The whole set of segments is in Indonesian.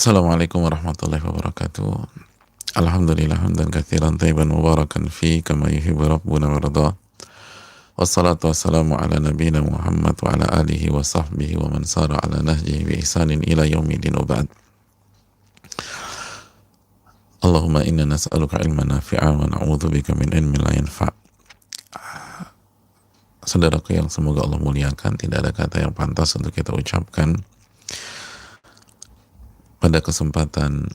Assalamualaikum warahmatullahi wabarakatuh. Alhamdulillah hamdan katsiran thayyiban mubarakan fi kama yuhibbu rabbuna wa yarda. Wassalatu wassalamu ala nabiyyina Muhammad wa ala alihi wa sahbihi wa man sara ala nahjihi bi ihsanin ila yaumil wa ba'd. Allahumma inna nas'aluka ilman nafi'an wa na'udzubika min ilmin la yanfa'. Saudaraku yang semoga Allah muliakan, tidak ada kata yang pantas untuk kita ucapkan pada kesempatan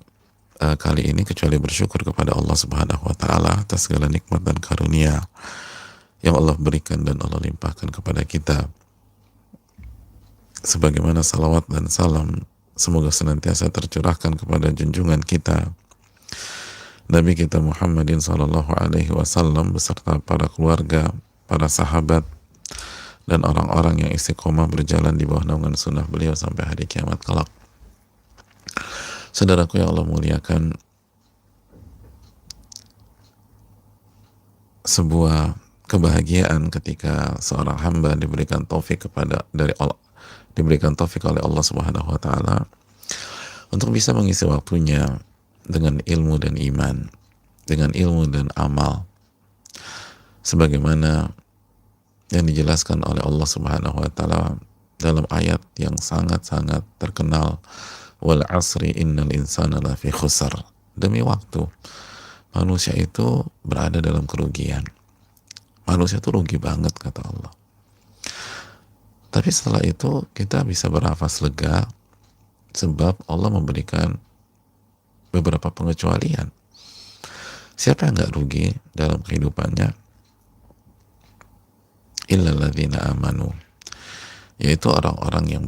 kali ini kecuali bersyukur kepada Allah Subhanahu wa taala atas segala nikmat dan karunia yang Allah berikan dan Allah limpahkan kepada kita. Sebagaimana salawat dan salam semoga senantiasa tercurahkan kepada junjungan kita Nabi kita Muhammadin sallallahu alaihi wasallam beserta para keluarga, para sahabat dan orang-orang yang istiqomah berjalan di bawah naungan sunnah beliau sampai hari kiamat kelak. Saudaraku yang Allah muliakan, sebuah kebahagiaan ketika seorang hamba diberikan taufik oleh Allah Subhanahu wa taala untuk bisa mengisi waktunya dengan ilmu dan iman, dengan ilmu dan amal, sebagaimana yang dijelaskan oleh Allah Subhanahu wa taala dalam ayat yang sangat-sangat terkenal, wal asri innal insana lafi khusar. Demi waktu, manusia itu berada dalam kerugian. Manusia itu rugi banget, kata Allah. Tapi setelah itu kita bisa bernafas lega sebab Allah memberikan beberapa pengecualian. Siapa yang gak rugi dalam kehidupannya? Illal ladzina amanu, yaitu orang-orang yang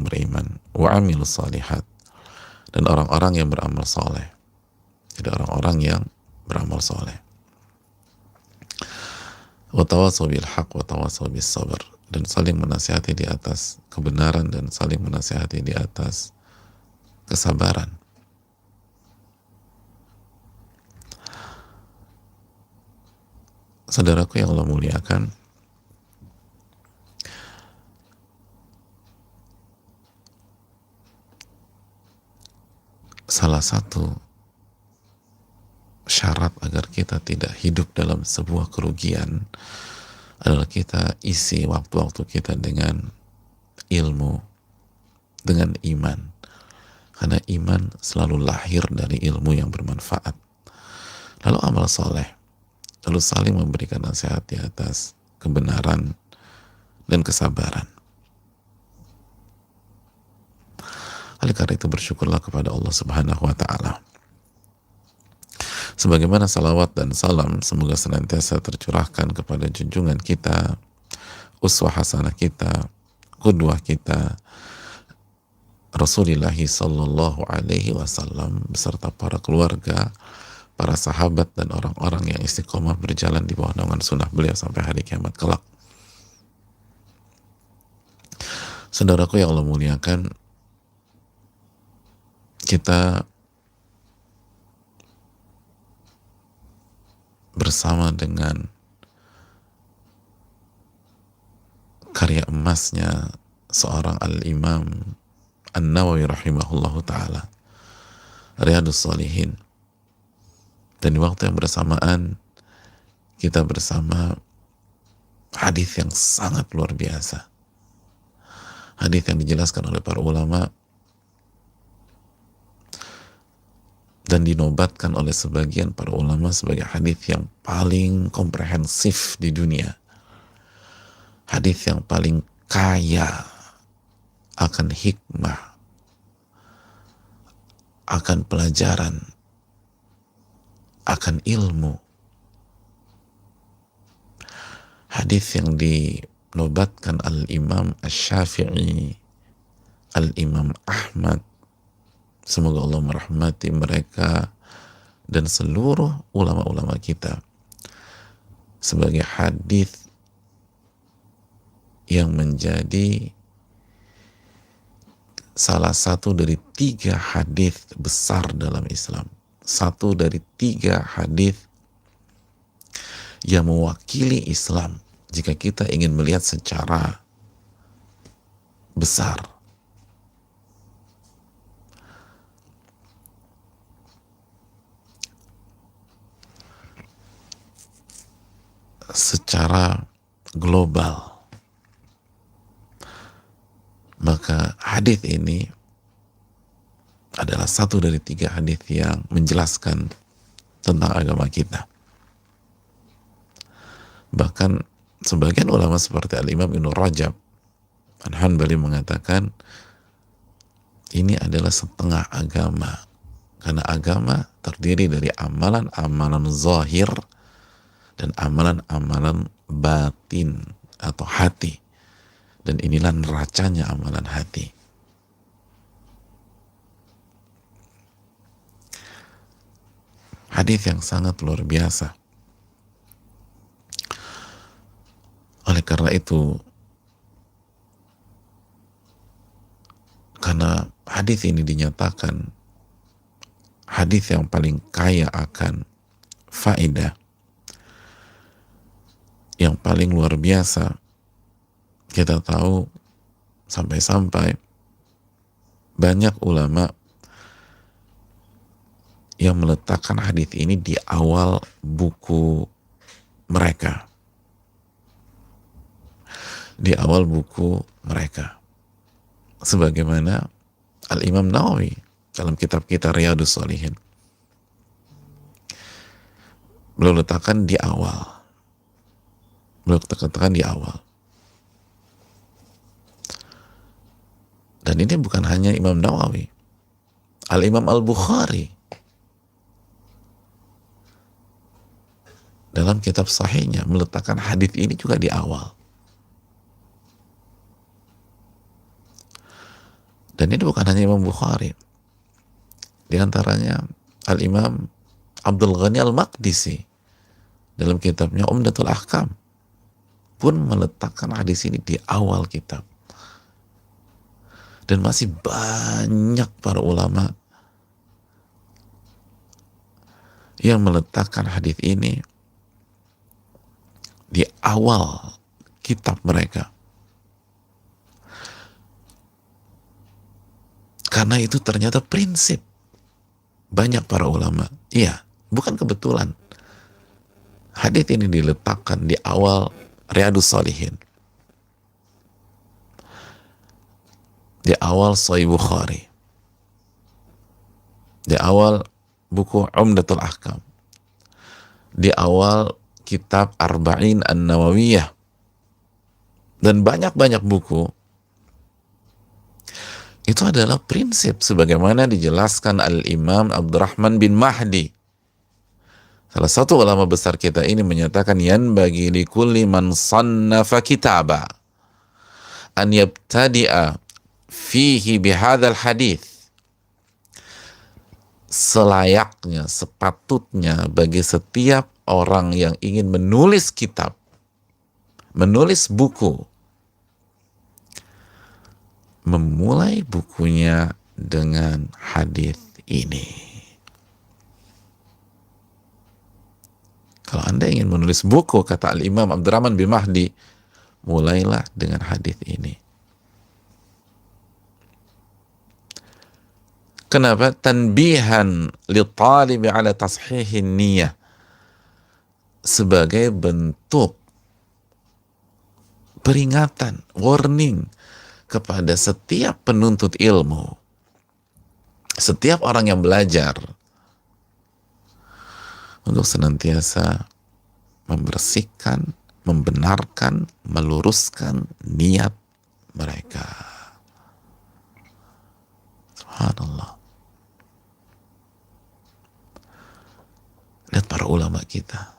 beriman, wa amilus salihat, dan orang-orang yang beramal soleh. Jadi orang-orang yang beramal soleh. Wa tawassaw bil haq wa tawassaw bis sabr, dan saling menasihati di atas kebenaran dan saling menasihati di atas kesabaran. Saudaraku yang Allah muliakan, salah satu syarat agar kita tidak hidup dalam sebuah kerugian adalah kita isi waktu-waktu kita dengan ilmu, dengan iman. Karena iman selalu lahir dari ilmu yang bermanfaat. Lalu amal soleh, lalu saling memberikan nasihat di atas kebenaran dan kesabaran. Oleh karena itu bersyukurlah kepada Allah Subhanahu wa taala. Sebagaimana salawat dan salam semoga senantiasa tercurahkan kepada junjungan kita, uswah hasanah kita, qudwah kita, Rasulullah sallallahu alaihi wasallam beserta para keluarga, para sahabat dan orang-orang yang istiqomah berjalan di bawah naungan sunnah beliau sampai hari kiamat kelak. Saudaraku yang Allah muliakan, kita bersama dengan karya emasnya seorang al-imam An-Nawawi rahimahullahu ta'ala, Riyadhus Shalihin. Dan di waktu yang bersamaan kita bersama hadis yang sangat luar biasa, hadis yang dijelaskan oleh para ulama dan dinobatkan oleh sebagian para ulama sebagai hadis yang paling komprehensif di dunia, hadis yang paling kaya akan hikmah, akan pelajaran, akan ilmu. Hadis yang dinobatkan Al-Imam Asy-Syafi'i, Al-Imam Ahmad, semoga Allah merahmati mereka dan seluruh ulama-ulama kita, sebagai hadis yang menjadi salah satu dari 3 hadis besar dalam Islam, satu dari 3 hadis yang mewakili Islam jika kita ingin melihat secara besar. secara global. Maka hadis ini adalah satu dari 3 hadis yang menjelaskan tentang agama kita. Bahkan sebagian ulama seperti Al-Imam Ibnu Rajab Al-Hanbali mengatakan ini adalah setengah agama, karena agama terdiri dari amalan-amalan zahir dan amalan-amalan batin atau hati, dan inilah neracanya amalan hati. Hadis yang sangat luar biasa. Oleh karena itu, karena hadis ini dinyatakan hadis yang paling kaya akan faedah, yang paling luar biasa, kita tahu sampai-sampai banyak ulama yang meletakkan hadis ini di awal buku mereka. Di awal buku mereka. Sebagaimana Al-Imam Nawawi dalam kitab kita Riyadhus Shalihin. Beliau letakkan di awal. Beliau letakkan di awal. Dan ini bukan hanya Imam Nawawi. Al-Imam Al-Bukhari dalam kitab sahihnya meletakkan hadis ini juga di awal. Dan ini bukan hanya Imam Bukhari. Di antaranya Al-Imam Abdul Ghani Al-Maqdisi dalam kitabnya Umdatul Ahkam pun meletakkan hadis ini di awal kitab. Dan masih banyak para ulama yang meletakkan hadis ini di awal kitab mereka. Karena itu ternyata prinsip banyak para ulama. Iya, bukan kebetulan. Hadis ini diletakkan di awal Riyadhus Shalihin. Di awal Sahih Bukhari. Di awal buku Umdatul Ahkam. Di awal kitab Arba'in An-Nawawiyah. Dan banyak-banyak buku. Itu adalah prinsip sebagaimana dijelaskan Al-Imam Abdurrahman bin Mahdi. Salah satu ulama besar kita ini menyatakan yanbaghi likulli man sannafa kitaba an yabtadi'a fihi bihadzal hadits. Selayaknya, sepatutnya bagi setiap orang yang ingin menulis kitab, menulis buku, memulai bukunya dengan hadis ini. Kalau Anda ingin menulis buku, kata Al-Imam Abdurrahman bin Mahdi, mulailah dengan hadis ini. Kenapa? Tanbihan li talibi ala tashihin niyah. Sebagai bentuk peringatan, warning kepada setiap penuntut ilmu, setiap orang yang belajar, untuk senantiasa membersihkan, membenarkan, meluruskan niat mereka. Subhanallah. Lihat para ulama kita,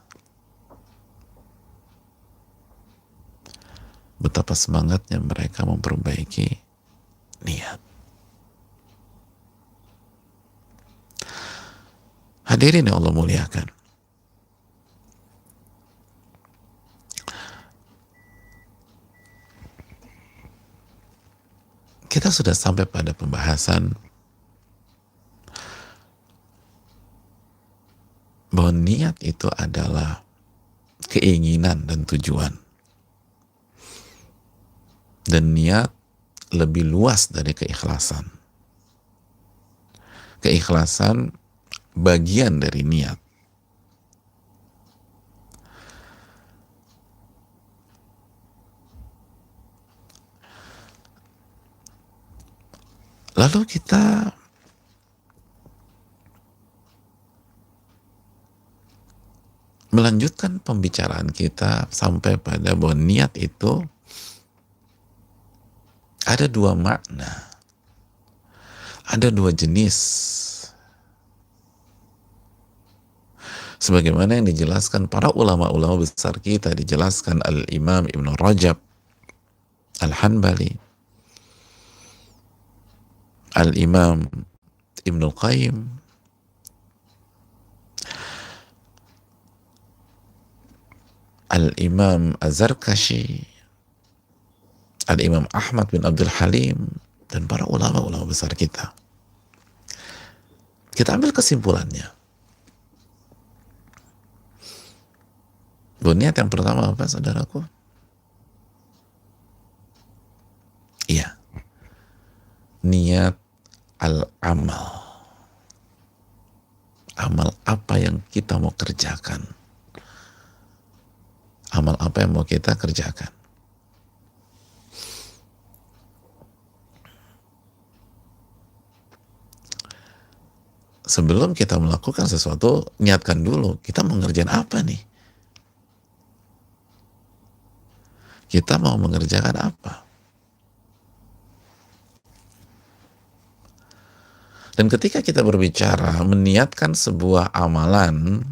betapa semangatnya mereka memperbaiki niat. Hadirin yang Allah muliakan, kita sudah sampai pada pembahasan bahwa niat itu adalah keinginan dan tujuan. Dan niat lebih luas dari keikhlasan. Keikhlasan bagian dari niat. Lalu kita melanjutkan pembicaraan kita sampai pada bahwa niat itu ada dua makna, ada dua jenis. Sebagaimana yang dijelaskan para ulama-ulama besar kita, dijelaskan Al-Imam Ibn Rajab Al-Hanbali, Al-Imam Ibn Al-Qayyim, Al-Imam Az-Zarkashi, Al-Imam Ahmad bin Abdul Halim, dan para ulama-ulama besar kita. Kita ambil kesimpulannya. Niat yang pertama apa, saudaraku? Iya. Niat al-amal. Amal apa yang kita mau kerjakan. Amal apa yang mau kita kerjakan. Sebelum kita melakukan sesuatu, niatkan dulu, kita mau ngerjain apa nih? Kita mau mengerjakan apa? Dan ketika kita berbicara meniatkan sebuah amalan,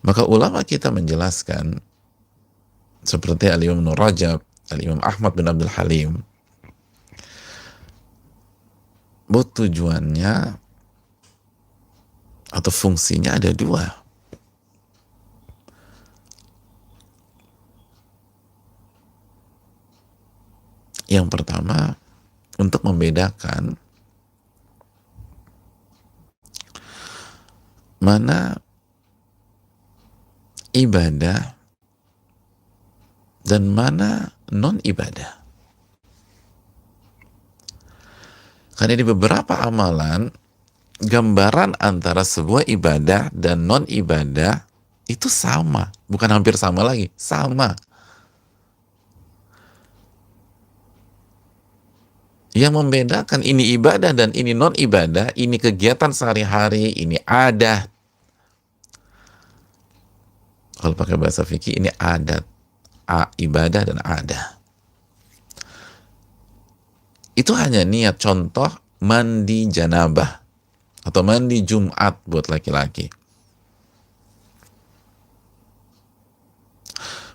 maka ulama kita menjelaskan seperti Al-Imam Ibn Rajab, Al-Imam Ahmad bin Abdul Halim, bahwa tujuannya atau fungsinya ada dua. Yang pertama, untuk membedakan mana ibadah dan mana non-ibadah. Karena di beberapa amalan, gambaran antara sebuah ibadah dan non-ibadah itu sama. Bukan hampir sama lagi, sama. Yang membedakan ini ibadah dan ini non-ibadah, ini kegiatan sehari-hari, ini adat. Kalau pakai bahasa fikih, ini adat. Ibadah dan adat. Itu hanya niat. Contoh, mandi janabah atau mandi Jumat buat laki-laki.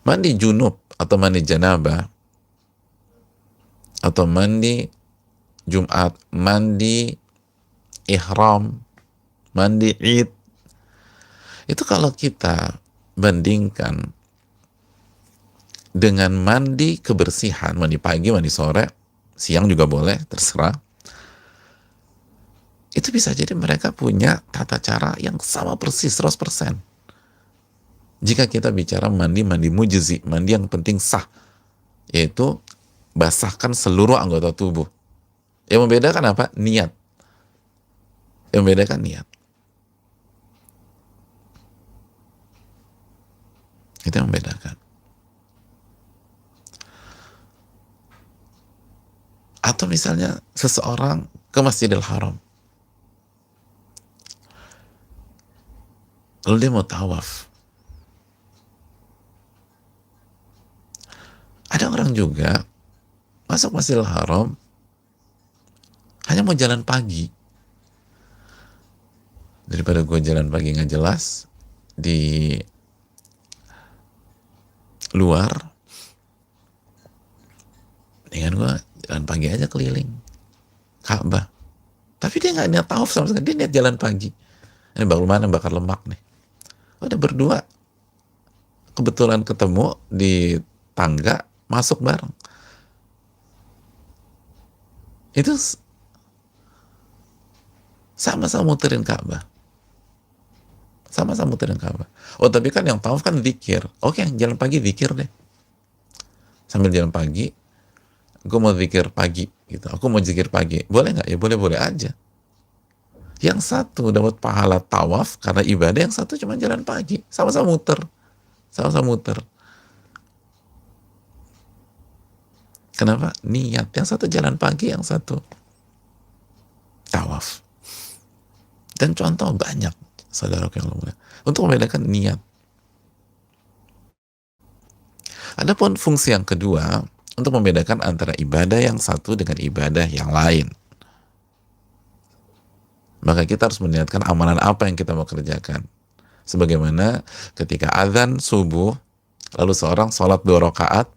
Mandi junub atau mandi janabah atau mandi Jumat, mandi ihram, mandi id, itu kalau kita bandingkan dengan mandi kebersihan, mandi pagi, mandi sore, siang juga boleh, terserah, itu bisa jadi mereka punya tata cara yang sama persis 100%. Jika kita bicara mandi mujzi, mandi yang penting sah, yaitu basahkan seluruh anggota tubuh. Yang membedakan apa? Niat. Yang membedakan niat. Itu yang membedakan. Atau misalnya seseorang ke Masjidil Haram, lalu dia mau tawaf. Ada orang juga masuk Masjidil Haram hanya mau jalan pagi. Daripada gue jalan pagi nggak jelas di luar, dengan gue jalan pagi aja keliling Ka'bah. Tapi dia nggak niat tawaf sama sekali, dia niat jalan pagi. Ini bagaimana bakar lemak nih. Udah berdua, kebetulan ketemu di tangga, masuk bareng. Itu sama-sama muterin Ka'bah. Sama-sama muterin Ka'bah. Oh, tapi kan yang tawaf kan zikir. Oke, jalan pagi zikir deh. Sambil jalan pagi, gue mau zikir pagi gitu. Aku mau zikir pagi. Boleh nggak? Ya boleh-boleh aja. Yang satu dapat pahala tawaf karena ibadah, yang satu cuma jalan pagi. Sama-sama muter. Sama-sama muter. Kenapa? Niat. Yang satu jalan pagi, yang satu tawaf. Dan contoh banyak, saudara yang mulia, untuk membedakan niat. Adapun fungsi yang kedua, untuk membedakan antara ibadah yang satu dengan ibadah yang lain. Maka kita harus meniatkan amalan apa yang kita mau kerjakan. Sebagaimana ketika azan subuh, lalu seorang sholat 2 rakaat,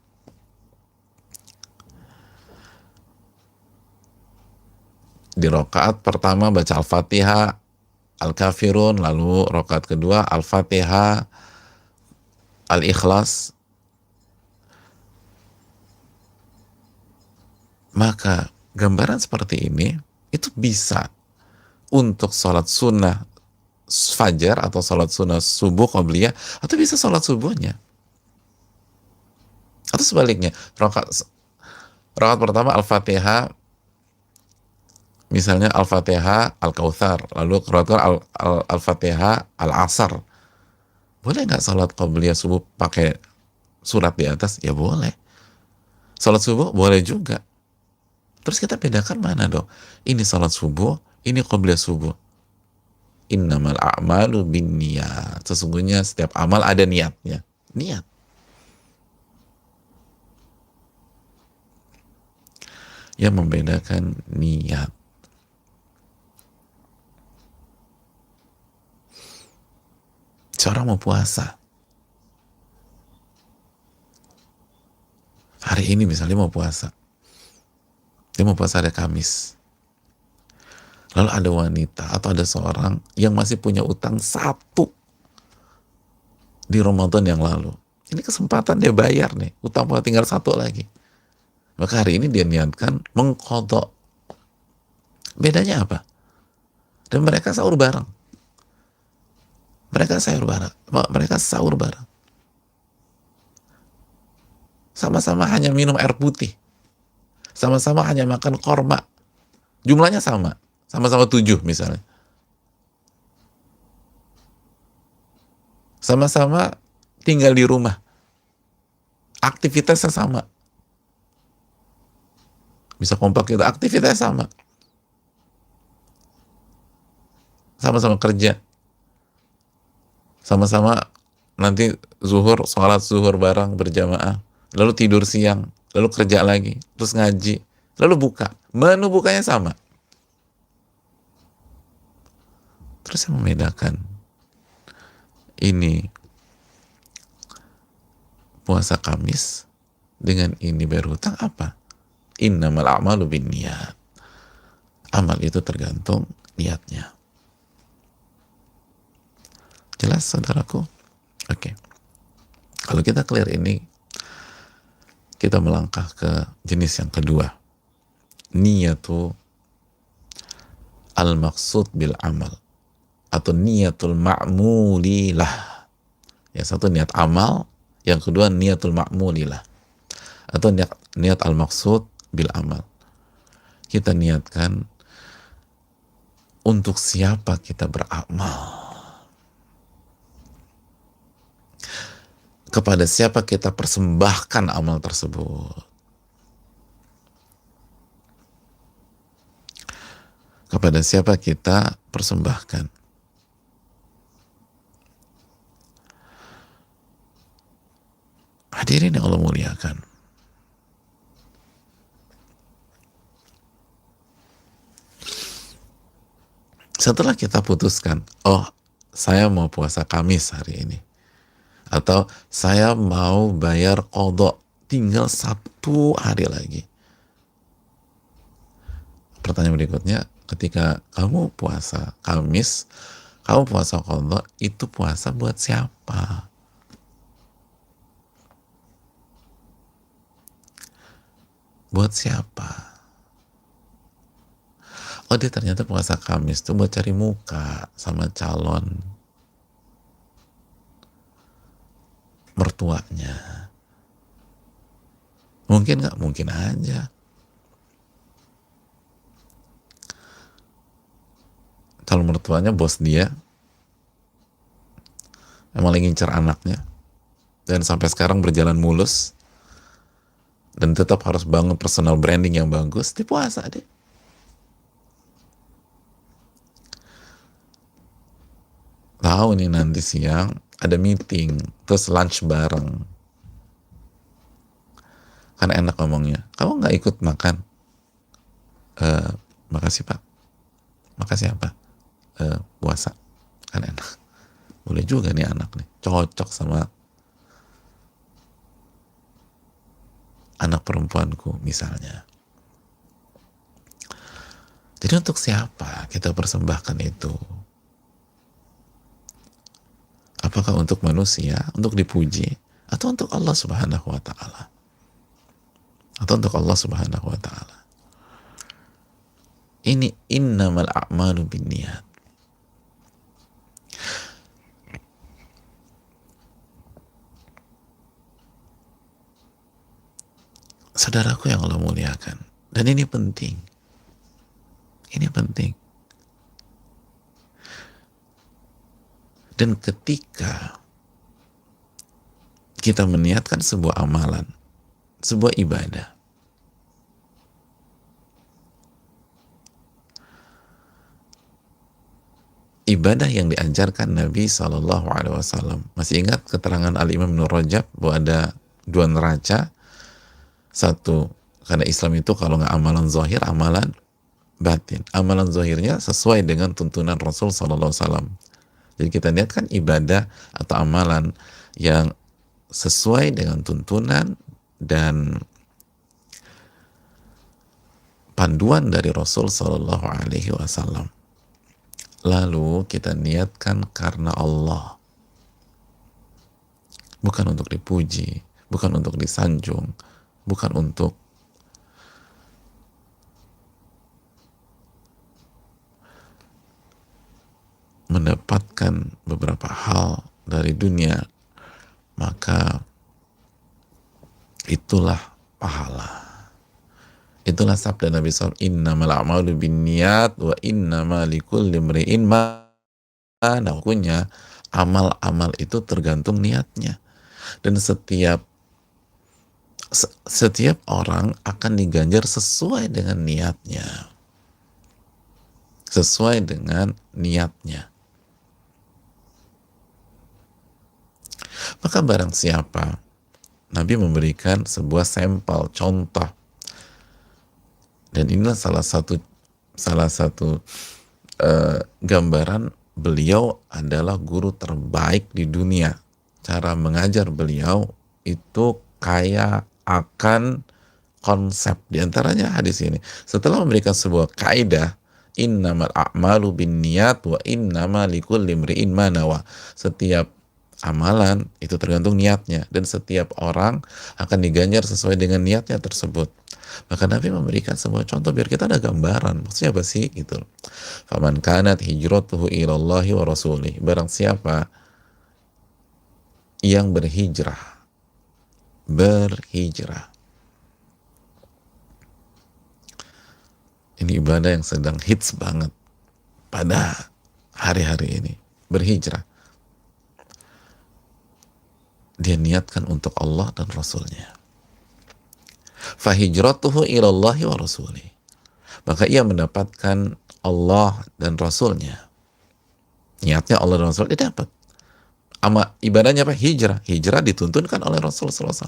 di rakaat pertama baca Al-Fatihah, Al-Kafirun, lalu rakaat kedua Al-Fatihah, Al-Ikhlas, maka gambaran seperti ini itu bisa untuk sholat sunnah fajar atau sholat sunnah subuh qobliyah, atau bisa sholat subuhnya, atau sebaliknya rakaat pertama Al-Fatihah, misalnya Al-Fatihah Al-Kautsar, lalu rakaat Al-Fatihah Al-Asar, boleh nggak sholat qobliyah subuh pakai surat di atas? Ya boleh. Sholat subuh boleh juga. Terus kita bedakan mana dong? Ini sholat subuh, ini qobliyah subuh. Innamal a'malu binniyat. Sesungguhnya setiap amal ada niatnya. Niat. Yang membedakan niat. Seorang mau puasa. Hari ini misalnya mau puasa. Dia mau puasa hari Kamis. Lalu ada wanita atau ada seorang yang masih punya utang 1 di Ramadan yang lalu. Ini kesempatan dia bayar nih. Utang tinggal 1 lagi. Maka hari ini dia niatkan mengqadha. Bedanya apa? Dan mereka sahur bareng. Mereka sahur bareng. Sama-sama hanya minum air putih. Sama-sama hanya makan korma. Jumlahnya sama. Sama-sama 7 misalnya. Sama-sama tinggal di rumah. Aktivitasnya sama. Bisa kompak kita, aktivitasnya sama. Sama-sama kerja. Sama-sama nanti zuhur, sholat zuhur bareng berjamaah. Lalu tidur siang. Lalu kerja lagi. Terus ngaji. Lalu buka. Menu bukanya sama. Terus yang membedakan ini puasa Kamis dengan ini bayar hutang apa? Innamal a'malu binniyat. Amal itu tergantung niatnya. Jelas saudaraku? Oke. Kalau kita clear ini, kita melangkah ke jenis yang kedua. Niyatu al-maqsud bil amal, atau niatul ma'mulilah. Yang satu niat amal, yang kedua niatul ma'mulilah, atau niat al-maqsud bil amal. Kita niatkan untuk siapa kita beramal, kepada siapa kita persembahkan amal tersebut, kepada siapa kita persembahkan. Hadirin yang Allah muliakan, setelah kita putuskan, oh saya mau puasa Kamis hari ini, atau saya mau bayar qadha, tinggal 1 hari lagi. Pertanyaan berikutnya, ketika kamu puasa Kamis, kamu puasa qadha, itu puasa buat siapa? Buat siapa? Oh, dia ternyata puasa Kamis tuh buat cari muka sama calon mertuanya. Mungkin nggak? Mungkin aja. Calon mertuanya bos dia, emang lagi ngincer anaknya, dan sampai sekarang berjalan mulus. dan tetap harus bangun personal branding yang bagus, di puasa deh. Tahu nih nanti siang ada meeting, terus lunch bareng. Kan enak ngomongnya. Kamu nggak ikut makan? Makasih Pak. Makasih apa? Puasa. Kan enak. Boleh juga nih anak nih. Cocok sama anak perempuanku misalnya. Jadi untuk siapa kita persembahkan itu? Apakah untuk manusia, untuk dipuji, atau untuk Allah Subhanahu wa Ta'ala? Atau untuk Allah Subhanahu wa Ta'ala? Ini innamal a'malu binniyat. Saudaraku yang Allah muliakan, dan ini penting. Ini penting. Dan ketika kita meniatkan sebuah amalan, sebuah ibadah, ibadah yang diajarkan Nabi SAW. Masih ingat keterangan Al-Imam Ibnu Rajab bahwa ada dua neraca. Satu, karena Islam itu kalau nggak amalan zahir, amalan batin. Amalan zahirnya sesuai dengan tuntunan Rasul SAW. Jadi kita niatkan ibadah atau amalan yang sesuai dengan tuntunan dan panduan dari Rasul Sallallahu Alaihi Wasallam. Lalu kita niatkan karena Allah, bukan untuk dipuji, bukan untuk disanjung, bukan untuk mendapatkan beberapa hal dari dunia, maka itulah pahala. Itulah sabda Nabi SAW, innamal a'malu binniyat wa innama likulli imri'in ma nawakunya. Amal-amal itu tergantung niatnya, dan setiap orang akan diganjar sesuai dengan niatnya, sesuai dengan niatnya. Maka barang siapa, Nabi memberikan sebuah sampel, contoh, dan inilah salah satu gambaran beliau adalah guru terbaik di dunia. Cara mengajar beliau itu kaya akan konsep. Di antaranya hadis ini. Setelah memberikan sebuah kaidah, innamal a'malu binniyat wa innama likulli imri'in ma nawa. Setiap amalan itu tergantung niatnya, dan setiap orang akan diganjar sesuai dengan niatnya tersebut. Maka Nabi memberikan sebuah contoh biar kita ada gambaran. Maksudnya apa sih? Gitu. Faman kanat hijratuhu ilallahi wa rasulih. Barang siapa yang berhijrah. Ini ibadah yang sedang hits banget pada hari-hari ini. Berhijrah. Dia niatkan untuk Allah dan Rasulnya. Fahijratuhu ilallahi wa rasulih. Maka ia mendapatkan Allah dan Rasulnya. Niatnya Allah dan Rasul, dia dapat. Ibadahnya apa? Hijrah. Hijrah dituntunkan oleh Rasul SAW.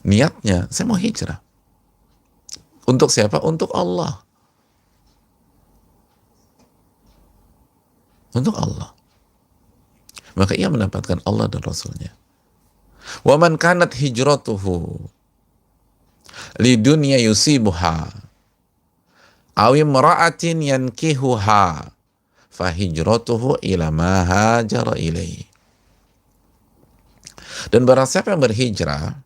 Niatnya, saya mau hijrah. Untuk siapa? Untuk Allah. Untuk Allah. Maka ia mendapatkan Allah dan Rasulnya. Wa man kanat hijratuhu lidunya yusibuha awi imra'atin yankihuha fahijratuhu ila ma hajara ilaihi. Dan barang siapa yang berhijrah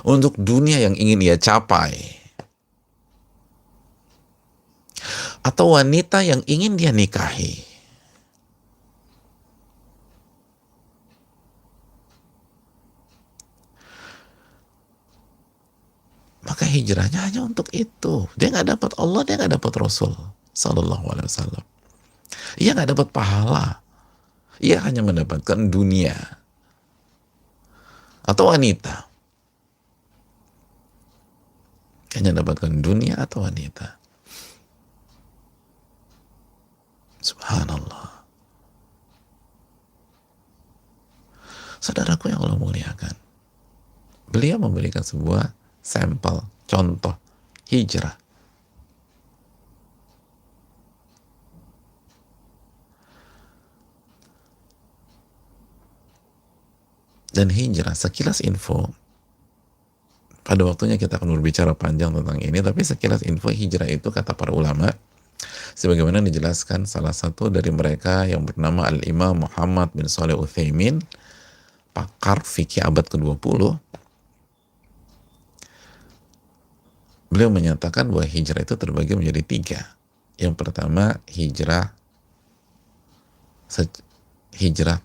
untuk dunia yang ingin ia capai, atau wanita yang ingin dia nikahi, maka hijrahnya hanya untuk itu. Dia nggak dapat Allah, dia nggak dapat Rasul Sallallahu Alaihi Wasallam. Ia nggak dapat pahala. Ia hanya mendapatkan dunia. atau wanita. Kayaknya dapatkan dunia atau wanita. Subhanallah. Saudaraku yang Allah muliakan, beliau memberikan sebuah sampel, contoh hijrah. Dan hijrah, sekilas info, pada waktunya kita akan berbicara panjang tentang ini, tapi sekilas info, hijrah itu kata para ulama, sebagaimana dijelaskan salah satu dari mereka yang bernama Al-Imam Muhammad bin Shalih Utsaimin, pakar fikih abad ke-20, beliau menyatakan bahwa hijrah itu terbagi menjadi 3. Yang pertama, hijrah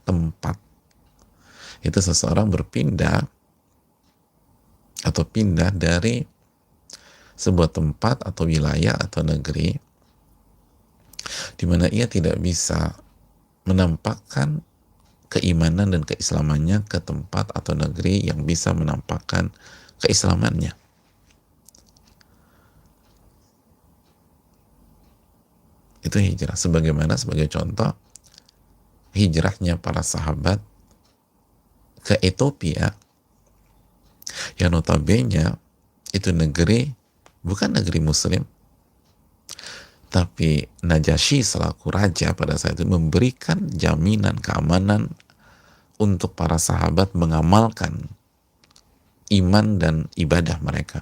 tempat. Itu seseorang berpindah atau pindah dari sebuah tempat atau wilayah atau negeri di mana ia tidak bisa menampakkan keimanan dan keislamannya ke tempat atau negeri yang bisa menampakkan keislamannya. Itu hijrah. Sebagaimana sebagai contoh hijrahnya para sahabat ke Ethiopia, yang notabene itu negeri bukan negeri muslim, tapi Najasyi selaku raja pada saat itu memberikan jaminan keamanan untuk para sahabat mengamalkan iman dan ibadah mereka.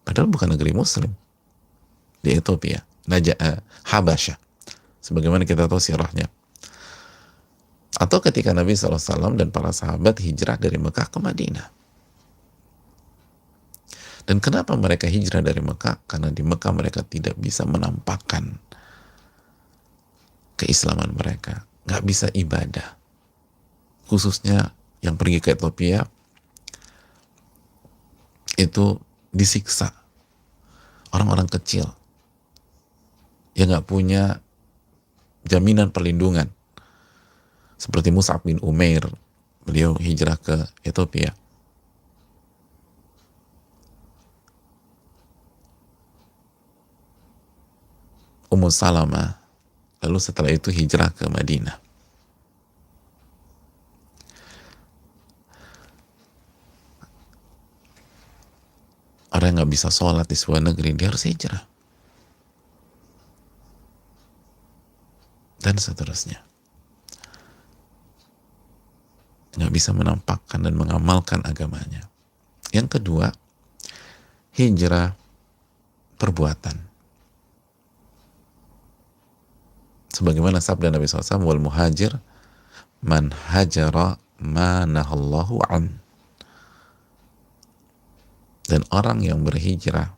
Padahal bukan negeri muslim di Ethiopia, Habasyah, sebagaimana kita tahu sirahnya. Atau ketika Nabi SAW dan para sahabat hijrah dari Mekah ke Madinah. Dan kenapa mereka hijrah dari Mekah? Karena di Mekah mereka tidak bisa menampakkan keislaman mereka. Nggak bisa ibadah. Khususnya yang pergi ke Ethiopia, itu disiksa. Orang-orang kecil yang nggak punya jaminan perlindungan. Seperti Mus'ab bin Umair, beliau hijrah ke Ethiopia. Ummu Salamah, lalu setelah itu hijrah ke Madinah. Orang yang nggak bisa sholat di sebuah negeri, dia harus hijrah. Dan seterusnya. Nggak bisa menampakkan dan mengamalkan agamanya. Yang kedua, hijrah perbuatan. Sebagaimana sabda Nabi SAW, wal muhajir man hajara ma nahallahu an. Dan orang yang berhijrah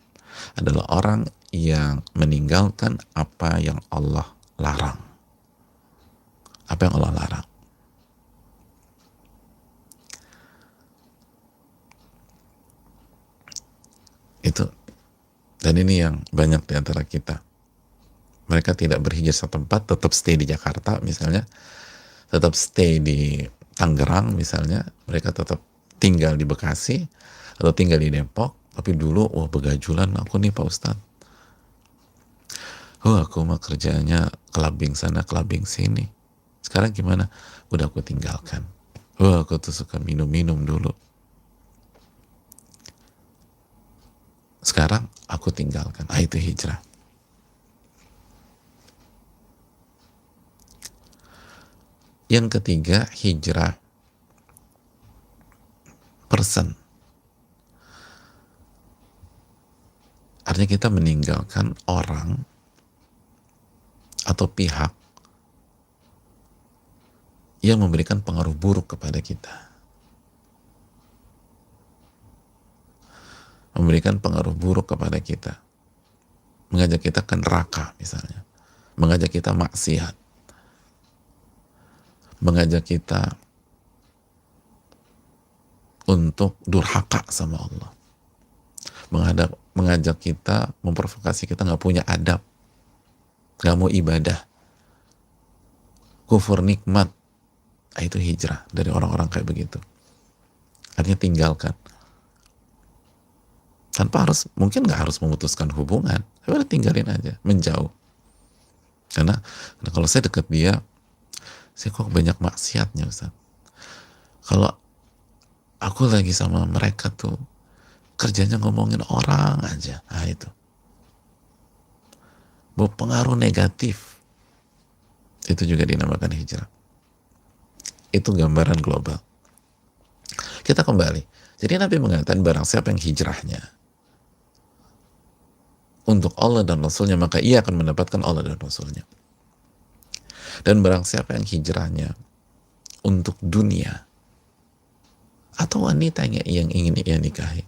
adalah orang yang meninggalkan apa yang Allah larang. Apa yang Allah larang. Itu. Dan ini yang banyak di antara kita. Mereka tidak berhijrah satu tempat, tetap stay di Jakarta misalnya, tetap stay di Tangerang misalnya, mereka tetap tinggal di Bekasi atau tinggal di Depok, tapi dulu wah begajulan aku nih Pak Ustadz, aku mah kerjanya kelabing sana kelabing sini, sekarang gimana? Udah aku tinggalkan. Aku tuh suka minum-minum dulu, sekarang aku tinggalkan. Itu hijrah. Yang ketiga, hijrah person. Artinya kita meninggalkan orang atau pihak yang memberikan pengaruh buruk kepada kita. Memberikan pengaruh buruk kepada kita. Mengajak kita ke neraka misalnya. Mengajak kita maksiat. Mengajak kita untuk durhaka sama Allah. Mengajak kita, memprovokasi kita nggak punya adab, nggak mau ibadah, kufur nikmat. Itu hijrah dari orang-orang kayak begitu. artinya tinggalkan. Tanpa harus, mungkin nggak harus memutuskan hubungan, tapi udah tinggalin aja, menjauh. Karena kalau saya deket dia, saya kok banyak maksiatnya Ustaz. Kalau aku lagi sama mereka tuh, kerjanya ngomongin orang aja, nah itu. Berpengaruh negatif, itu juga dinamakan hijrah. Itu gambaran global. Kita kembali. Jadi Nabi mengatakan barang siapa yang hijrahnya untuk Allah dan Rasulnya, maka ia akan mendapatkan Allah dan Rasulnya. Dan barang siapa yang hijrahnya untuk dunia atau wanita yang ingin ia nikahi.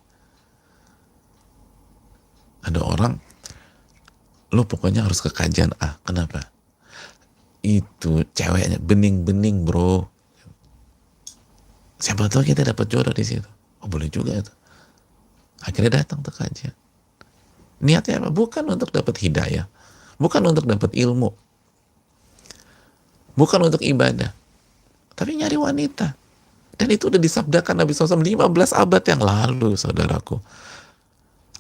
Ada orang, lu pokoknya harus ke kajian A. Kenapa? Itu ceweknya bening-bening bro. Siapa tahu kita dapat jodoh di situ. Oh boleh juga itu. Akhirnya datang ke kajian. Niatnya apa? Bukan untuk dapat hidayah, bukan untuk dapat ilmu, bukan untuk ibadah, tapi nyari wanita. Dan itu udah disabdakan Nabi SAW 15 abad yang lalu, saudaraku.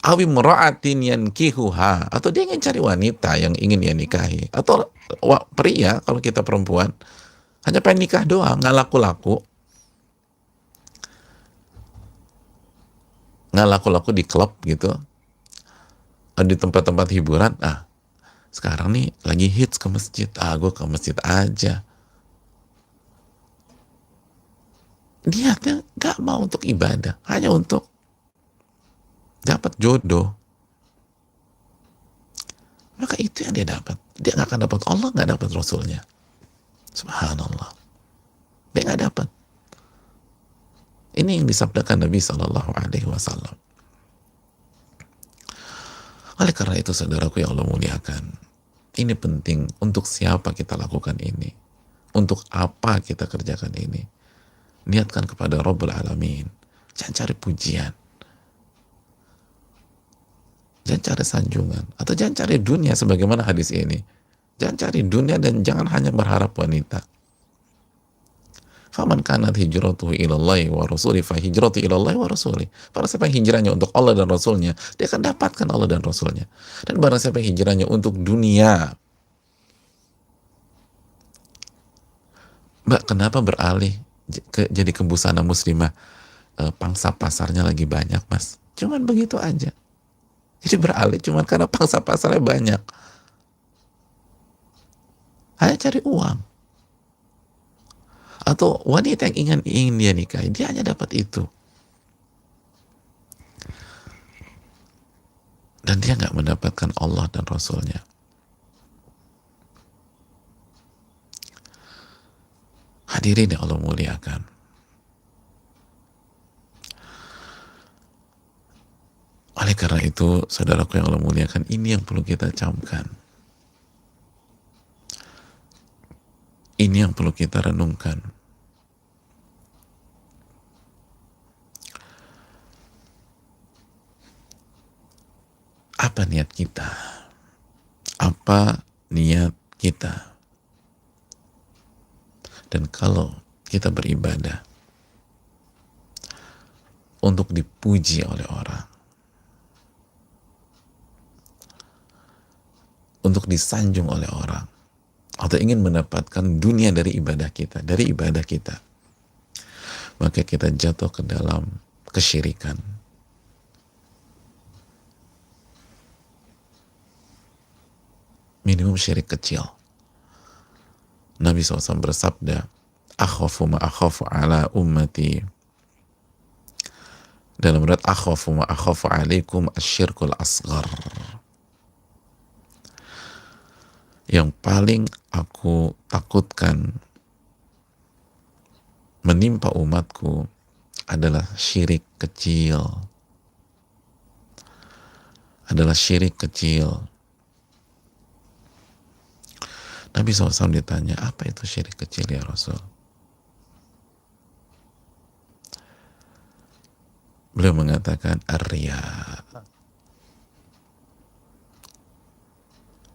Awi mura'atin yankihuha, atau dia ingin cari wanita yang ingin dia nikahi, atau pria kalau kita perempuan hanya pengen nikah doang, nggak laku-laku, di klub gitu, di tempat-tempat hiburan. Sekarang nih lagi hits ke masjid, gue ke masjid aja. Niatnya gak mau untuk ibadah, hanya untuk dapat jodoh. Maka itu yang dia dapat. Dia gak akan dapat Allah, gak dapat Rasulnya. Subhanallah. Dia gak dapat. Ini yang disabdakan Nabi SAW. Oleh karena itu, saudaraku yang Allah muliakan, ini penting. Untuk siapa kita lakukan ini? Untuk apa kita kerjakan ini? Niatkan kepada Rabbul Alamin. Jangan cari pujian, jangan cari sanjungan, atau jangan cari dunia sebagaimana hadis ini. Jangan cari dunia dan jangan hanya berharap wanita. Faman kanat hijratuhu ilallahi wa rasuli fa hijratu ilallahi wa rasuli. Barang siapa yang hijrahnya untuk Allah dan Rasulnya, dia akan dapatkan Allah dan Rasulnya. Dan barang siapa yang hijrahnya untuk dunia, Mbak, kenapa beralih jadi ke busana muslimah? Pangsa pasarnya lagi banyak, Mas. Cuman begitu aja. Jadi beralih cuman karena pangsa pasarnya banyak. Hanya cari uang. Atau wanita yang ingin dia nikahi, dia hanya dapat itu. Dan dia nggak mendapatkan Allah dan Rasulnya. Hadirin yang Allah muliakan. Oleh karena itu, saudaraku yang Allah muliakan, ini yang perlu kita camkan. Ini yang perlu kita renungkan. Apa niat kita? Apa niat kita? Dan kalau kita beribadah untuk dipuji oleh orang, untuk disanjung oleh orang, atau ingin mendapatkan dunia dari ibadah kita, maka kita jatuh ke dalam kesyirikan. Minimum syirik kecil. Nabi SAW bersabda, akhafu ma akhafu ala ummati, dalam riwayat akhafu ma akhafu alaikum asyirkul asghar. Yang paling aku takutkan menimpa umatku adalah syirik kecil. Nabi SAW ditanya, apa itu syirik kecil ya Rasul? Beliau mengatakan, ar-riya.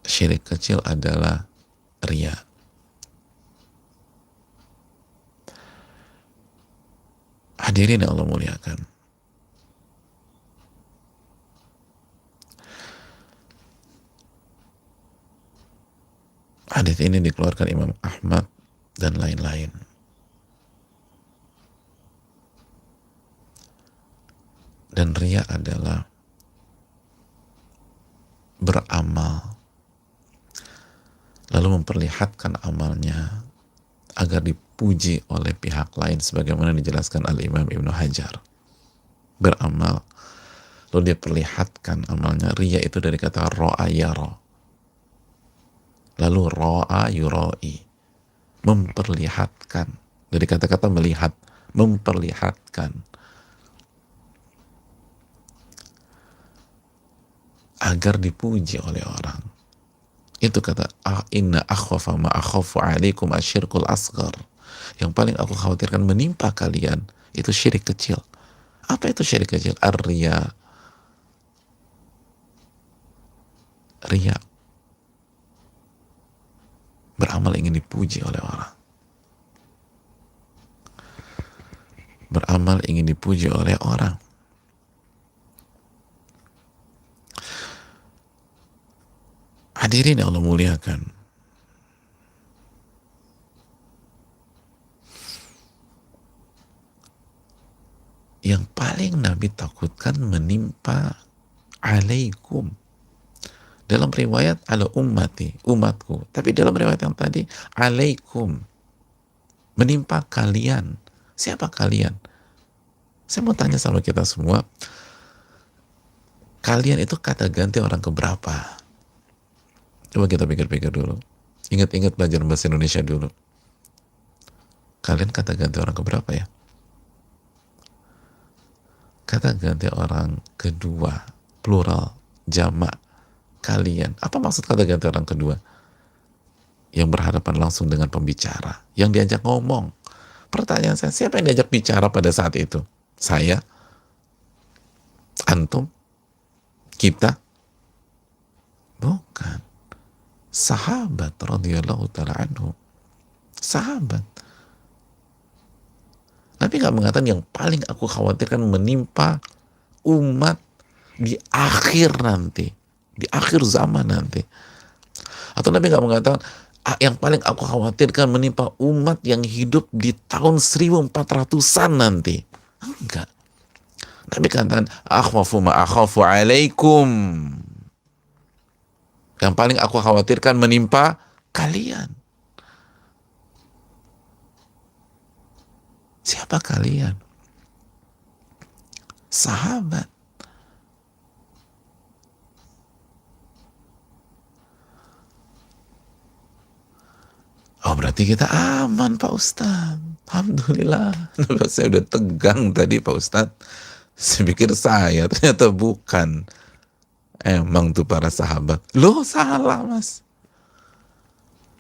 Syirik kecil adalah riya. Hadirin yang Allah muliakan, hadis ini dikeluarkan Imam Ahmad dan lain-lain. Dan riya adalah beramal lalu memperlihatkan amalnya agar dipuji oleh pihak lain, sebagaimana dijelaskan oleh Imam Ibnu Hajar. Beramal lalu dia perlihatkan amalnya. Riya itu dari kata ro'a yara, lalu ro'a yura'i, memperlihatkan, dari kata-kata melihat, memperlihatkan agar dipuji oleh orang. Itu kata inna akhwafa ma akhafu alaikum asyirkul asghar. Yang paling aku khawatirkan menimpa kalian itu syirik kecil. Apa itu syirik kecil? Ar-riya. Riya. Beramal ingin dipuji oleh orang. Beramal ingin dipuji oleh orang. Hadirin yang Allah muliakan, yang paling Nabi takutkan menimpa alaikum. Dalam riwayat ala ummati, umatku. Tapi dalam riwayat yang tadi alaikum, menimpa kalian. Siapa kalian? Saya mau tanya sama kita semua, kalian itu kata ganti orang keberapa? Coba kita pikir-pikir dulu. Ingat-ingat belajar bahasa Indonesia dulu. Kalian kata ganti orang keberapa ya? Kata ganti orang kedua, plural, jamak, kalian. Apa maksud kata ganti orang kedua? Yang berhadapan langsung dengan pembicara, yang diajak ngomong. Pertanyaan saya, siapa yang diajak bicara pada saat itu? Saya? Antum? Kita? Bukan. Sahabat radhiyallahu ta'ala anhu. Sahabat. Nabi nggak mengatakan yang paling aku khawatirkan menimpa umat di akhir nanti, di akhir zaman nanti. Atau Nabi nggak mengatakan yang paling aku khawatirkan menimpa umat yang hidup di tahun 1400-an nanti. Enggak. Nabi katakan akhwafu ma akhafu alaikum. Yang paling aku khawatirkan menimpa kalian. Siapa kalian? Sahabat. Oh, berarti kita aman, Pak Ustadz. Alhamdulillah. Saya udah tegang tadi, Pak Ustadz. Saya pikir saya, ternyata bukan. Emang tuh para sahabat. Loh, salah, Mas.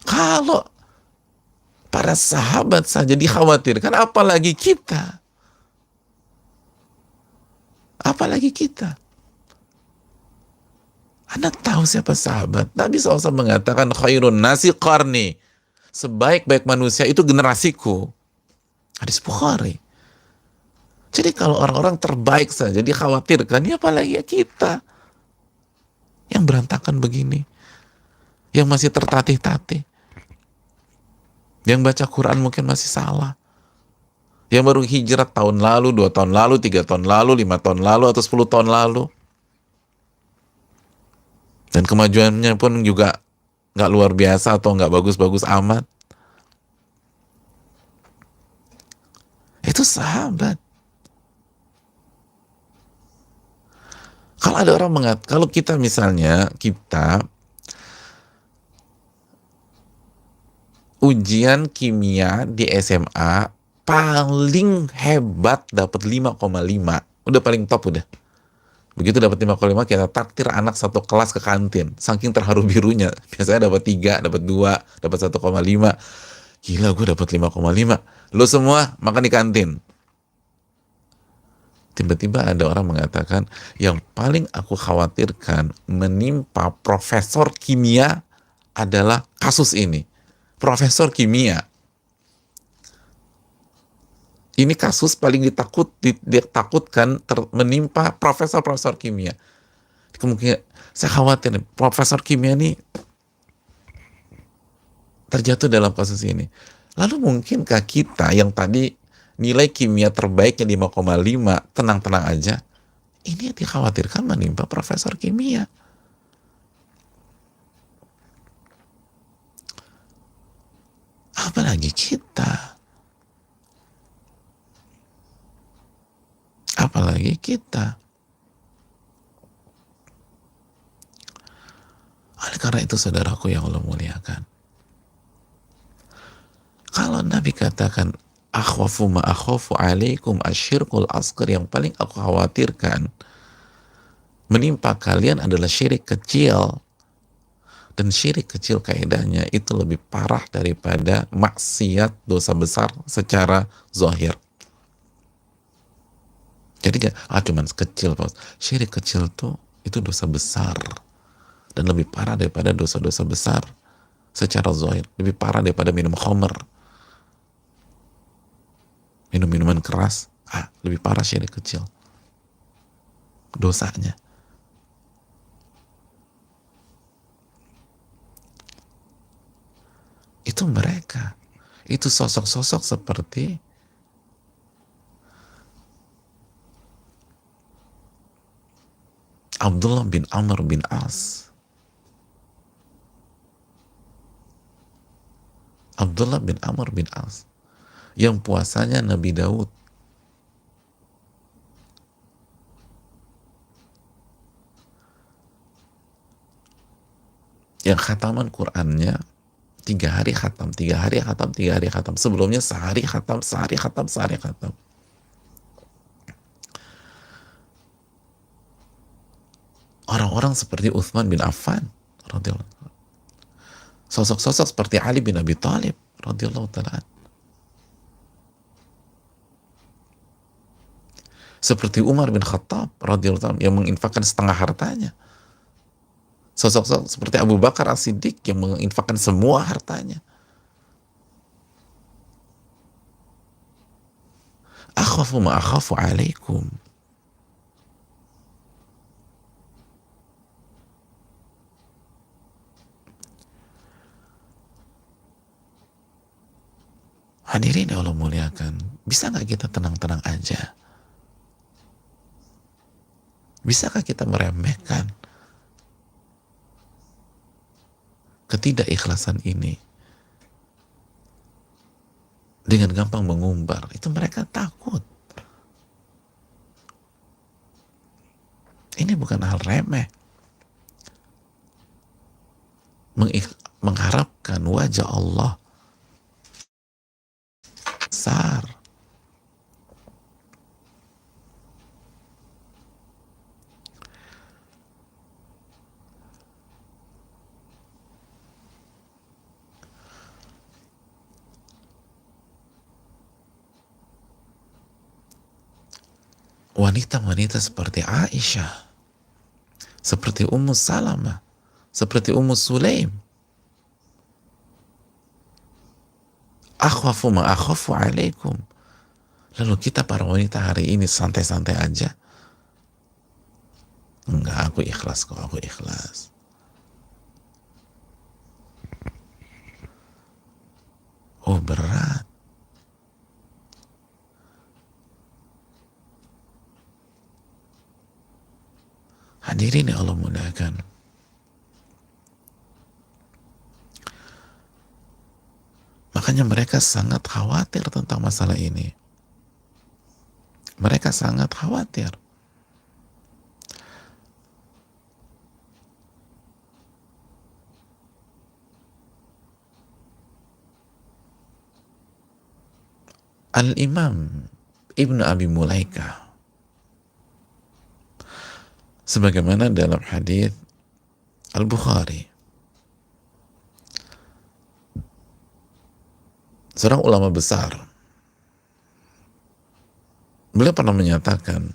Kalau para sahabat saja dikhawatirkan, apalagi kita? Apalagi kita? Anda tahu siapa sahabat? Nabi SAW mengatakan khairun nasi qarni. Sebaik-baik manusia itu generasiku. Hadis Bukhari. Jadi kalau orang-orang terbaik saja dikhawatirkan, ya apalagi ya kita. Yang berantakan begini. Yang masih tertatih-tatih. Yang baca Quran mungkin masih salah. Yang baru hijrah tahun lalu, 2 tahun lalu, 3 tahun lalu, 5 tahun lalu, atau 10 tahun lalu. Dan kemajuannya pun juga nggak luar biasa atau nggak bagus-bagus amat. Itu sahabat. Kalau ada orang mengatakan, kalau kita misalnya, kita ujian kimia di SMA paling hebat dapat 5,5. Udah paling top udah. Begitu dapat 5,5 kita takdir anak satu kelas ke kantin. Saking terharu birunya. Biasanya dapat 3, dapat 2, dapat 1,5. Gila, gue dapat 5,5. Lo semua makan di kantin. Tiba-tiba ada orang mengatakan yang paling aku khawatirkan menimpa profesor kimia adalah kasus ini. Profesor kimia Ini kasus paling ditakutkan menimpa profesor-profesor kimia. Kemungkinan saya khawatir nih, profesor kimia ini terjatuh dalam kasus ini. Lalu mungkinkah kita yang tadi nilai kimia terbaiknya 5,5 tenang-tenang aja? Ini yang dikhawatirkan menimpa profesor kimia. Apalagi kita. Apalagi kita. Oleh karena itu saudaraku yang Allah muliakan, kalau Nabi katakan akhwafu ma akhafu alaikum asyirkul asghar, yang paling aku khawatirkan menimpa kalian adalah syirik kecil, dan syirik kecil kaidahnya itu lebih parah daripada maksiat dosa besar secara zahir. Jadi cuman kecil, Pak. Syirik kecil tuh itu dosa besar dan lebih parah daripada dosa-dosa besar secara zahir, lebih parah daripada minum khamr, minum minuman keras. Lebih parah syirik kecil dosanya. Itu mereka, itu sosok-sosok seperti Abdullah bin Amr bin As. Abdullah bin Amr bin As yang puasanya Nabi Daud, yang khataman Qur'annya 3 hari khatam, 3 hari khatam, 3 hari khatam. Sebelumnya sehari khatam, sehari khatam, sehari khatam. Orang-orang seperti Uthman bin Affan radhiyallahu, sosok-sosok seperti Ali bin Abi Thalib radhiyallahu ta'ala, seperti Umar bin Khattab radhiyallahu ta'ala yang menginfakkan setengah hartanya, sosok-sosok seperti Abu Bakar As-Siddiq yang menginfakkan semua hartanya. Akhafu ma akhafu alaikum. Hadirin yang Allah muliakan, bisa nggak kita tenang-tenang aja? Bisakah kita meremehkan ketidakikhlasan ini dengan gampang mengumbar? Itu mereka takut. Ini bukan hal remeh. Mengharapkan wajah Allah besar. Wanita-wanita seperti Aisyah, seperti Ummu Salamah, seperti Ummu Sulaim, akhwafu ma akhafu alaikum. Lalu kita para wanita hari ini santai-santai aja. Enggak, aku ikhlas kok, aku ikhlas. Oh, berat. Hadirin yang Allah mudahkan. Makanya mereka sangat khawatir tentang masalah ini. Mereka sangat khawatir. Al-Imam Ibnu Abi Mulaika, sebagaimana dalam hadis Al-Bukhari, seorang ulama besar, beliau pernah menyatakan,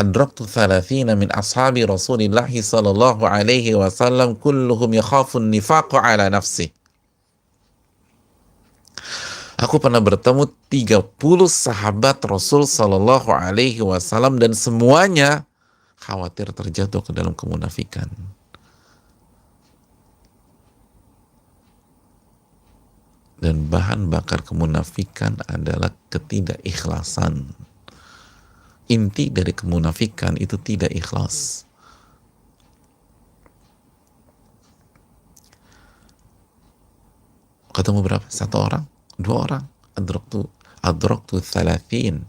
adraktu 30 min ashabi Rasulillah sallallahu alaihi wasallam kulluhum yakhafun nifaqu ala nafsi. Aku pernah bertemu 30 sahabat Rasul Sallallahu Alaihi Wasallam dan semuanya khawatir terjatuh ke dalam kemunafikan. Dan bahan bakar kemunafikan adalah ketidakikhlasan. Inti dari kemunafikan itu tidak ikhlas. Ketemu berapa? Satu orang? Dua orang? Adraktu thalathin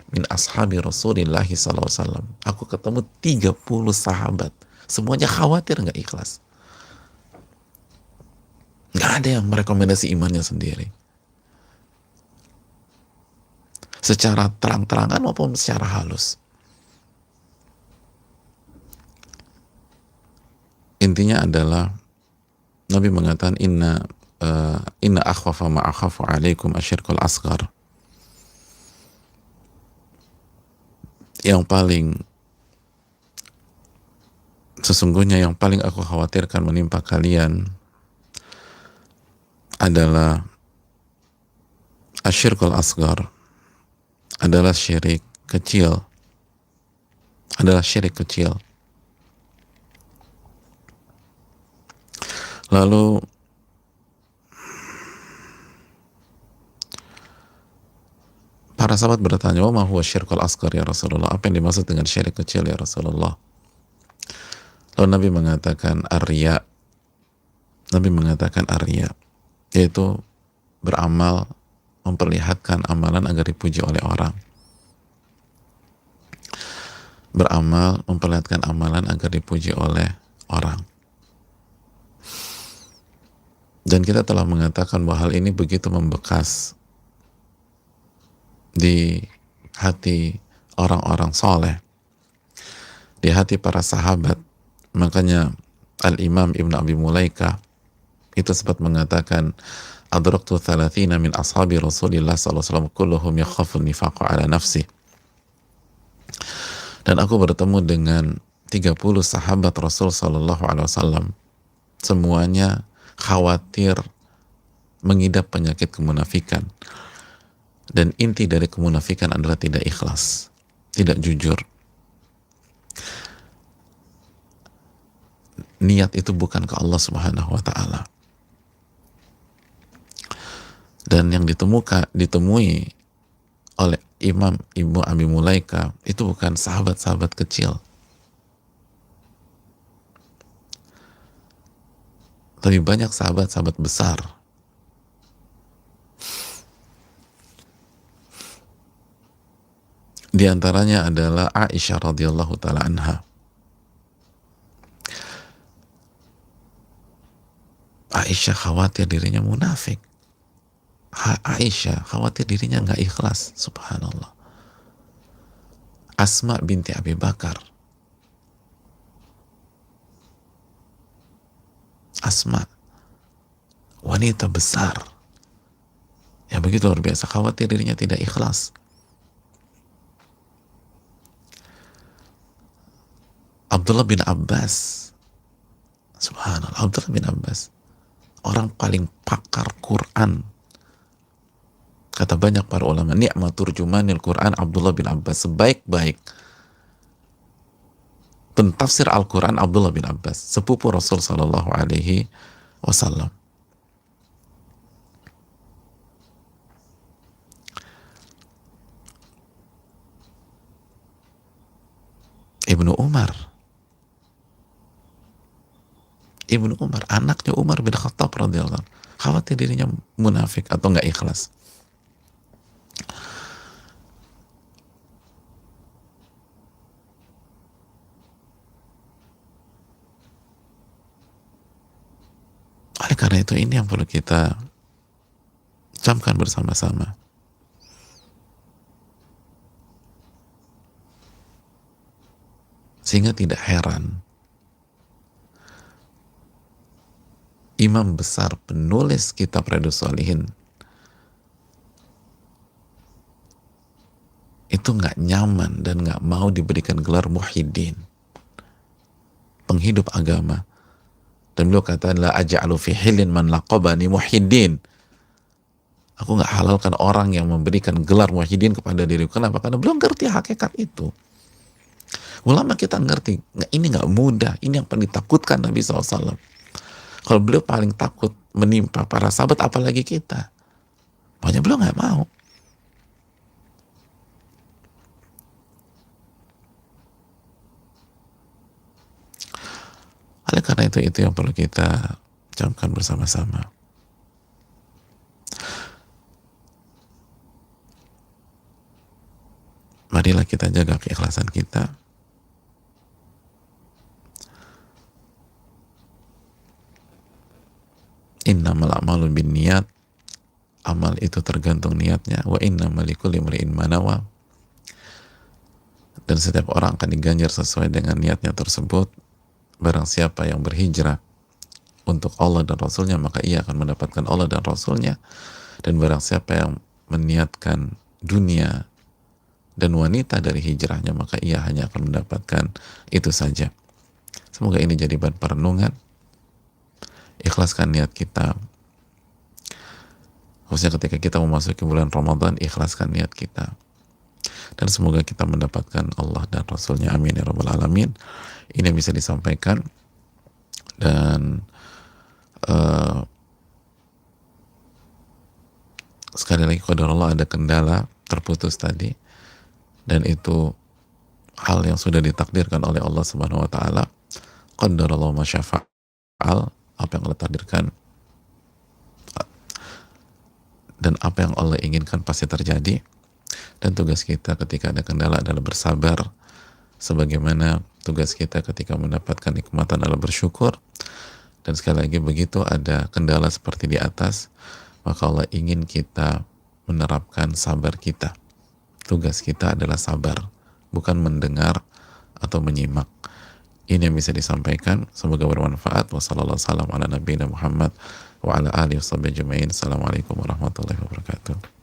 min ashabi Rasulillah SAW. Aku ketemu 30 sahabat. Semuanya khawatir nggak ikhlas. Nggak ada yang merekomendasi imannya sendiri. Secara terang-terangan maupun secara halus. Intinya adalah Nabi mengatakan inna akhwafa ma akhafu alaikum asyirkul asghar. Sesungguhnya yang paling aku khawatirkan menimpa kalian adalah asyirkul asghar, adalah syirik kecil. Lalu para sahabat bertanya, "Wa ma huwa syirkul asghar ya Rasulullah?" Apa yang dimaksud dengan syirik kecil ya Rasulullah? Lalu Nabi mengatakan ar-riya. Yaitu beramal, memperlihatkan amalan agar dipuji oleh orang. Beramal, memperlihatkan amalan agar dipuji oleh orang. Dan kita telah mengatakan bahwa hal ini begitu membekas di hati orang-orang soleh, di hati para sahabat. Makanya Al-Imam Ibn Abi Mulaika itu sempat mengatakan, adraktu thalathina min ashabi Rasulillah SAW kulluhum yakhafu nifaqa ala nafsi. Dan aku bertemu dengan 30 sahabat Rasul SAW, semuanya khawatir mengidap penyakit kemunafikan. Dan inti dari kemunafikan adalah tidak ikhlas, tidak jujur. Niat itu bukan ke Allah Subhanahu wa Ta'ala. Dan yang ditemui oleh Imam Ibnu Abi Mulaika itu bukan sahabat-sahabat kecil, tapi banyak sahabat-sahabat besar. Di antaranya adalah Aisyah radhiyallahu taala anha. Aisyah khawatir dirinya munafik. Aisyah khawatir dirinya nggak ikhlas. Subhanallah. Asma binti Abi Bakar. Asma, wanita besar, ya begitu luar biasa, khawatir dirinya tidak ikhlas. Abdullah bin Abbas, subhanallah, Abdullah bin Abbas, orang paling pakar Quran. Kata banyak para ulama, ni'matur turjumanil Quran Abdullah bin Abbas, sebaik-baik pentafsir Al-Quran Abdullah bin Abbas, sepupu Rasul Sallallahu Alaihi Wasallam. Ibnu Umar, anaknya Umar bin Khattab radhiyallahu anhu, khawatir dirinya munafik atau nggak ikhlas. Oleh karena itu, ini yang perlu kita camkan bersama-sama. Sehingga tidak heran imam besar penulis kitab Riyadhus Shalihin itu nggak nyaman dan nggak mau diberikan gelar muhyiddin, penghidup agama. Dan beliau kata, la aja'alu fi hilin man laqabani muhyiddin. Aku nggak halalkan orang yang memberikan gelar muwahhidin kepada diriku. Kenapa? Karena belum ngerti hakikat itu. Ulama kita ngerti, ini nggak mudah, ini yang paling ditakutkan Nabi SAW. Kalau beliau paling takut menimpa para sahabat, apalagi kita. Makanya beliau nggak mau. Oleh karena itu yang perlu kita camkan bersama-sama. Marilah kita jaga keikhlasan kita. Innamal a'malu binniyat, amal itu tergantung niatnya. Wa innamal likulli imri'in ma nawa, dan setiap orang akan diganjar sesuai dengan niatnya tersebut. Barang siapa yang berhijrah untuk Allah dan Rasulnya, maka ia akan mendapatkan Allah dan Rasulnya. Dan barang siapa yang meniatkan dunia dan wanita dari hijrahnya, maka ia hanya akan mendapatkan itu saja. Semoga ini jadi bahan perenungan. Ikhlaskan niat kita, khususnya ketika kita memasuki bulan Ramadan. Ikhlaskan niat kita, dan semoga kita mendapatkan Allah dan Rasulnya. Amin ya rabbal alamin. Ini yang bisa disampaikan. Dan sekali lagi, qadarullah, ada kendala terputus tadi, dan itu hal yang sudah ditakdirkan oleh Allah Subhanahu wa taala. Qadarullah ma syafa'al, apa yang Allah takdirkan dan apa yang Allah inginkan pasti terjadi. Dan tugas kita ketika ada kendala adalah bersabar, sebagaimana tugas kita ketika mendapatkan nikmatan adalah bersyukur. Dan sekali lagi, begitu ada kendala seperti di atas, maka Allah ingin kita menerapkan sabar kita. Tugas kita adalah sabar, bukan mendengar atau menyimak. Ini yang bisa disampaikan, semoga bermanfaat. Wassalamualaikum warahmatullahi wabarakatuh.